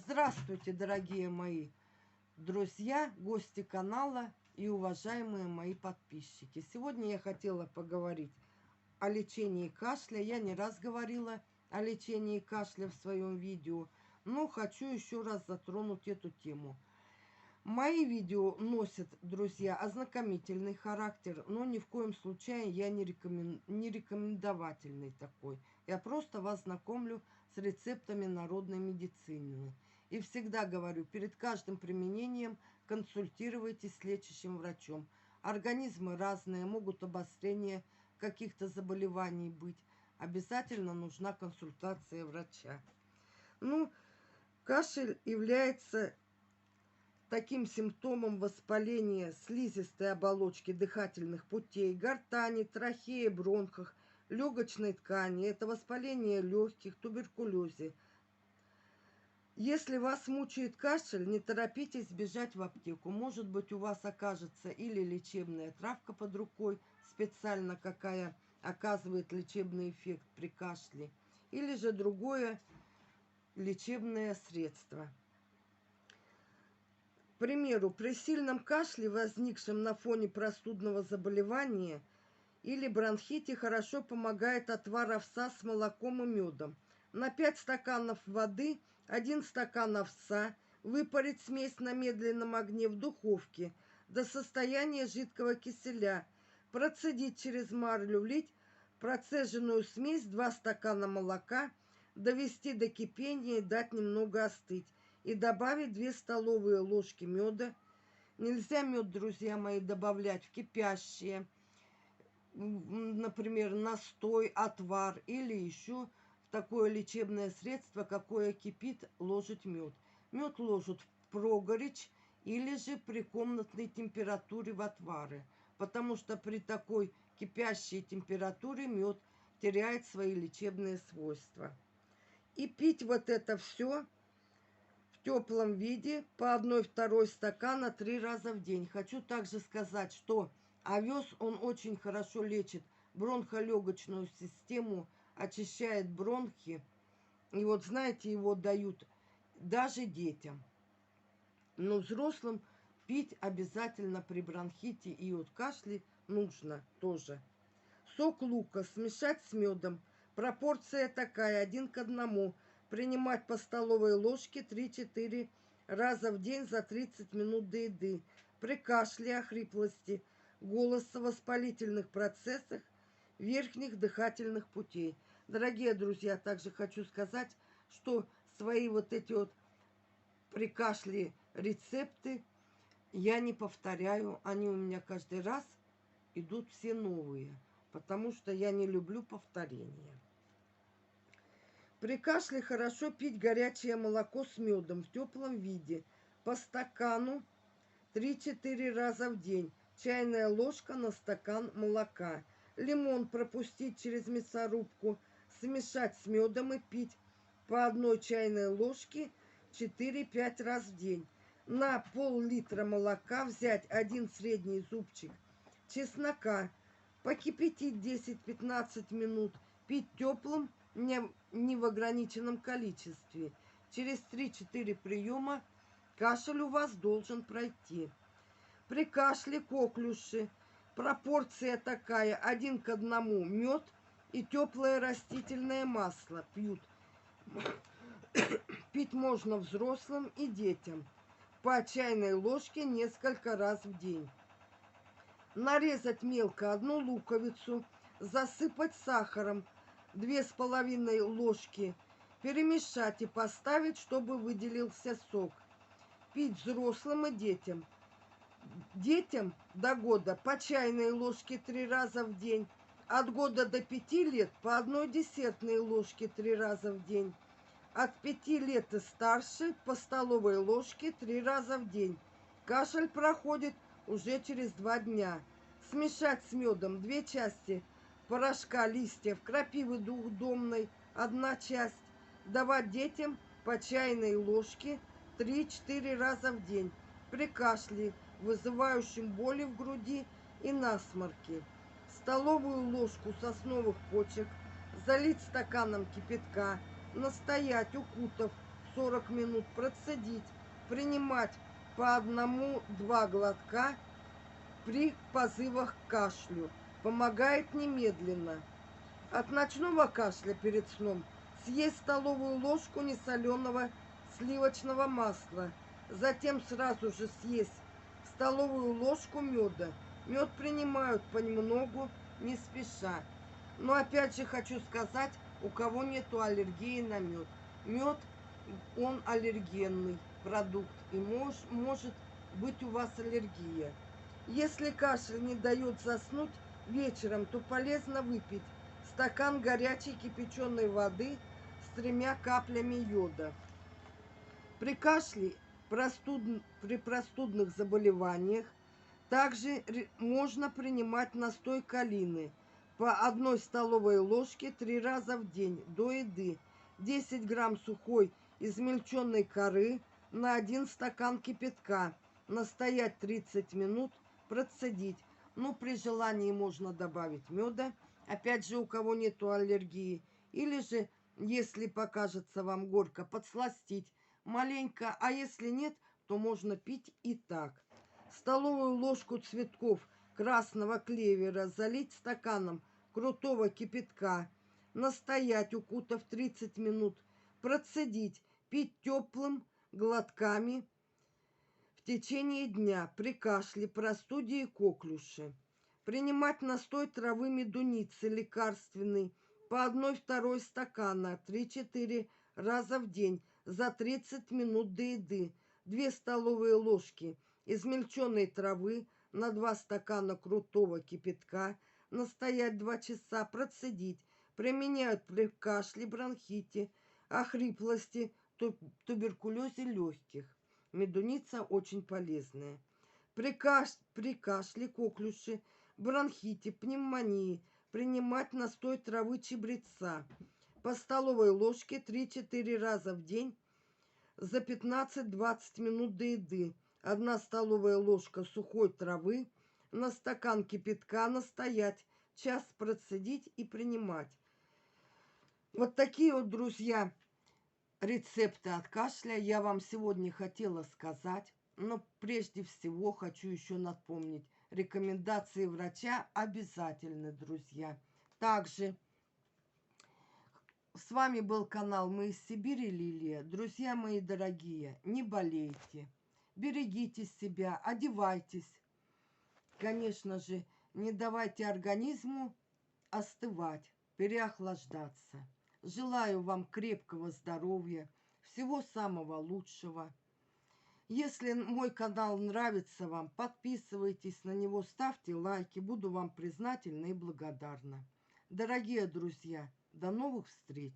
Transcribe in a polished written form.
Здравствуйте, дорогие мои друзья, гости канала и уважаемые мои подписчики. Сегодня я хотела поговорить о лечении кашля. Я не раз говорила о лечении кашля в своем видео, но хочу еще раз затронуть эту тему. Мои видео носят, друзья, ознакомительный характер, но ни в коем случае я не рекомендовательный такой. Я просто вас знакомлю с рецептами народной медицины. И всегда говорю, перед каждым применением консультируйтесь с лечащим врачом. Организмы разные, могут обострения каких-то заболеваний быть. Обязательно нужна консультация врача. Кашель является таким симптомом воспаления слизистой оболочки дыхательных путей, гортани, трахеи, бронхах, легочной ткани. Это воспаление легких, туберкулезе. Если вас мучает кашель, не торопитесь бежать в аптеку. Может быть, у вас окажется или лечебная травка под рукой, специально какая оказывает лечебный эффект при кашле, или же другое лечебное средство. К примеру, при сильном кашле, возникшем на фоне простудного заболевания или бронхите, хорошо помогает отвар овса с молоком и медом. На 5 стаканов воды 1 стакан овса, выпарить смесь на медленном огне в духовке до состояния жидкого киселя, процедить через марлю, влить процеженную смесь 2 стакана молока, довести до кипения и дать немного остыть. И добавить 2 столовые ложки меда. Нельзя мед, друзья мои, добавлять в кипящее, например, настой, отвар или еще в такое лечебное средство, какое кипит, ложить мед. Мед ложат в прогоречь или же при комнатной температуре в отвары, потому что при такой кипящей температуре мед теряет свои лечебные свойства. И пить вот это все в теплом виде по 1-2 стакана 3 раза в день. Хочу также сказать, что овес, он очень хорошо лечит бронхолегочную систему, очищает бронхи. И вот знаете, его дают даже детям. Но взрослым пить обязательно при бронхите и от кашля нужно тоже. Сок лука смешать с медом. Пропорция такая, 1 к 1. Принимать по столовой ложке 3-4 раза в день за 30 минут до еды. При кашле, охриплости, голосовоспалительных процессах верхних дыхательных путей. Дорогие друзья, также хочу сказать, что свои вот эти вот при кашле рецепты я не повторяю. Они у меня каждый раз идут все новые, потому что я не люблю повторения. При кашле хорошо пить горячее молоко с медом в теплом виде. По стакану 3-4 раза в день. Чайная ложка на стакан молока. Лимон пропустить через мясорубку, смешать с медом и пить по 1 чайной ложке 4-5 раз в день. На пол-литра молока взять 1 средний зубчик чеснока, покипятить 10-15 минут, пить теплым, не в ограниченном количестве. Через 3-4 приема кашель у вас должен пройти. При кашле, коклюше пропорция такая, 1 к 1 мед и теплое растительное масло пьют. Пить можно взрослым и детям по чайной ложке несколько раз в день. Нарезать мелко 1 луковицу, засыпать сахаром 2,5 ложки, перемешать и поставить, чтобы выделился сок. Пить взрослым и детям. Детям до года по чайной ложке 3 раза в день. От года до 5 лет по 1 десертной ложке 3 раза в день. От 5 лет и старше по столовой ложке 3 раза в день. Кашель проходит уже через 2 дня. Смешать с медом 2 части порошка листьев крапивы двухдомной, 1 часть. Давать детям по чайной ложке 3-4 раза в день. При кашле, вызывающем боли в груди и насморке. Столовую ложку сосновых почек залить стаканом кипятка, настоять, укутав 40 минут процедить, принимать по 1-2 глотка при позывах к кашлю. Помогает немедленно. От ночного кашля перед сном съесть столовую ложку несоленого сливочного масла. Затем сразу же съесть столовую ложку меда. Мед принимают понемногу, не спеша. Но опять же хочу сказать, у кого нету аллергии на мед. Мед, он аллергенный продукт, и может быть у вас аллергия. Если кашель не дает заснуть вечером, то полезно выпить стакан горячей кипяченой воды с 3 каплями йода. При кашле, при простудных заболеваниях также можно принимать настой калины по 1 столовой ложке 3 раза в день до еды. 10 грамм сухой измельченной коры на 1 стакан кипятка. Настоять 30 минут, процедить. Ну, при желании можно добавить меда. Опять же, у кого нету аллергии. Или же, если покажется вам горько, подсластить маленько. А если нет, то можно пить и так. Столовую ложку цветков красного клевера залить стаканом крутого кипятка. Настоять, укутав 30 минут. Процедить, пить теплым глотками в течение дня при кашле, простуде и коклюше. Принимать настой травы медуницы лекарственный по 1-2 стакана 3-4 раза в день за 30 минут до еды. 2 столовые ложки измельченной травы на 2 стакана крутого кипятка. Настоять 2 часа, процедить. Применяют при кашле, бронхите, охриплости, туберкулезе легких. Медуница очень полезная. При кашле, коклюше, бронхите, пневмонии принимать настой травы чабреца по столовой ложке 3-4 раза в день за 15-20 минут до еды. 1 столовая ложка сухой травы на стакан кипятка, настоять, час процедить и принимать. Вот такие вот, друзья, рецепты от кашля я вам сегодня хотела сказать. Но прежде всего хочу еще напомнить, рекомендации врача обязательны, друзья. Также с вами был канал «Мы из Сибири», Лилия. Друзья мои дорогие, не болейте, берегите себя, одевайтесь. Конечно же, не давайте организму остывать, переохлаждаться. Желаю вам крепкого здоровья, всего самого лучшего. Если мой канал нравится вам, подписывайтесь на него, ставьте лайки. Буду вам признательна и благодарна. Дорогие друзья, до новых встреч!